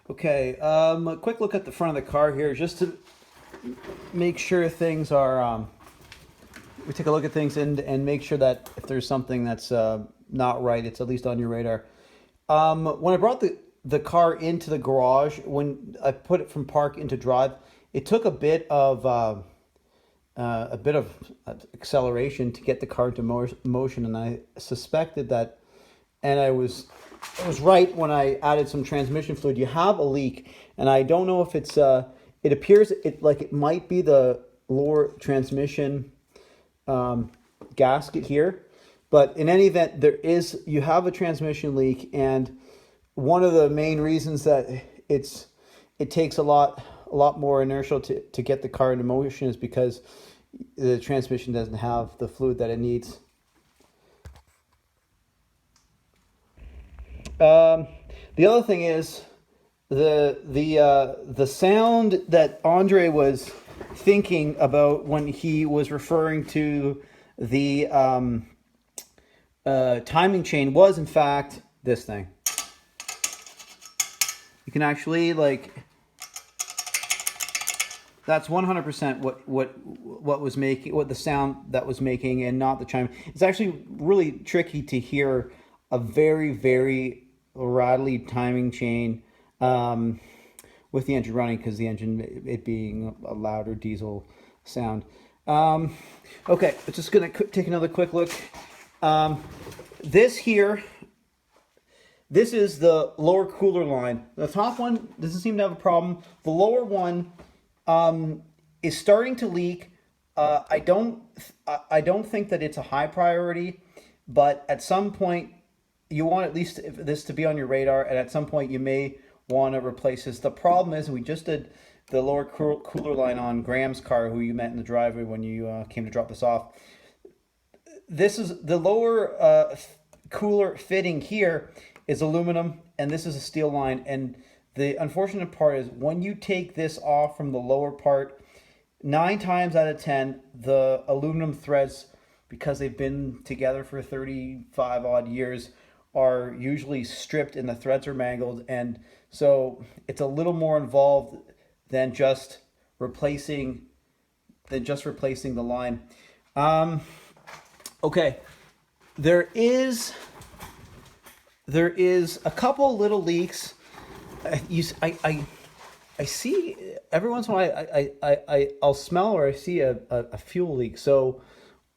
Okay, a quick look at the front of the car here, just to make sure things are. We take a look at things and make sure that if there's something that's not right, it's at least on your radar. When I brought the car into the garage, when I put it from park into drive, it took a bit of acceleration to get the car into motion, and I suspected that, and I was right when I added some transmission fluid. You have a leak, and I don't know if it's it appears it might be the lower transmission gasket here, but in any event, you have a transmission leak, and one of the main reasons that it takes a lot more inertia to get the car into motion is because the transmission doesn't have the fluid that it needs. The other thing is the sound that Andre was thinking about when he was referring to the timing chain was in fact this thing. You can actually that's 100% what was making what the sound that was making, and not the chime. It's actually really tricky to hear a very rattly timing chain with the engine running, because the engine, it being a louder diesel sound. Okay, I'm just gonna take another quick look. This here, this is the lower cooler line. The top one doesn't seem to have a problem. The lower one is starting to leak. I don't think that it's a high priority, but at some point you want at least this to be on your radar, and at some point you may want to replace this. The problem is we just did the lower cooler line on Graham's car, who you met in the driveway when you came to drop this off. This is the lower cooler fitting here is aluminum, and this is a steel line. And the unfortunate part is when you take this off from the lower part, 9 times out of 10, the aluminum threads, because they've been together for 35 odd years, are usually stripped and the threads are mangled. And so it's a little more involved than just replacing the line. Okay, there is a couple little leaks. I see every once in a while I'll smell, or I see a fuel leak. So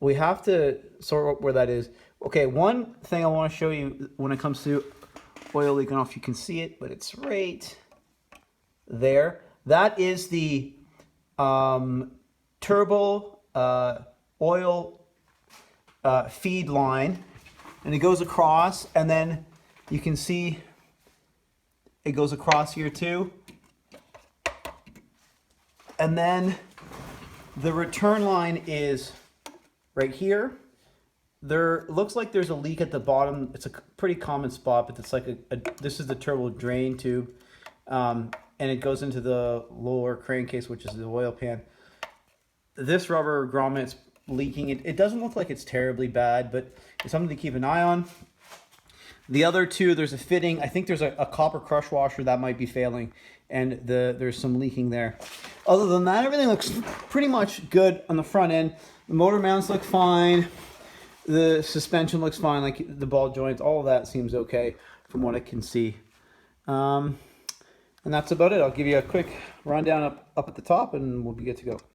we have to sort out where that is. Okay, one thing I want to show you when it comes to oil leak, I don't know if you can see it, but it's right there. That is the turbo oil feed line, and it goes across, and then you can see it goes across here too. And then the return line is right here. There looks like there's a leak at the bottom. It's a pretty common spot, but it's like this is the turbo drain tube, and it goes into the lower crankcase, which is the oil pan. This rubber grommet's leaking. It doesn't look like it's terribly bad, but it's something to keep an eye on. The other two, there's a fitting. I think there's a copper crush washer that might be failing, and there's some leaking there. Other than that, everything looks pretty much good on the front end. The motor mounts look fine. The suspension looks fine, like the ball joints. All of that seems okay from what I can see. And that's about it. I'll give you a quick rundown up at the top, and we'll be good to go.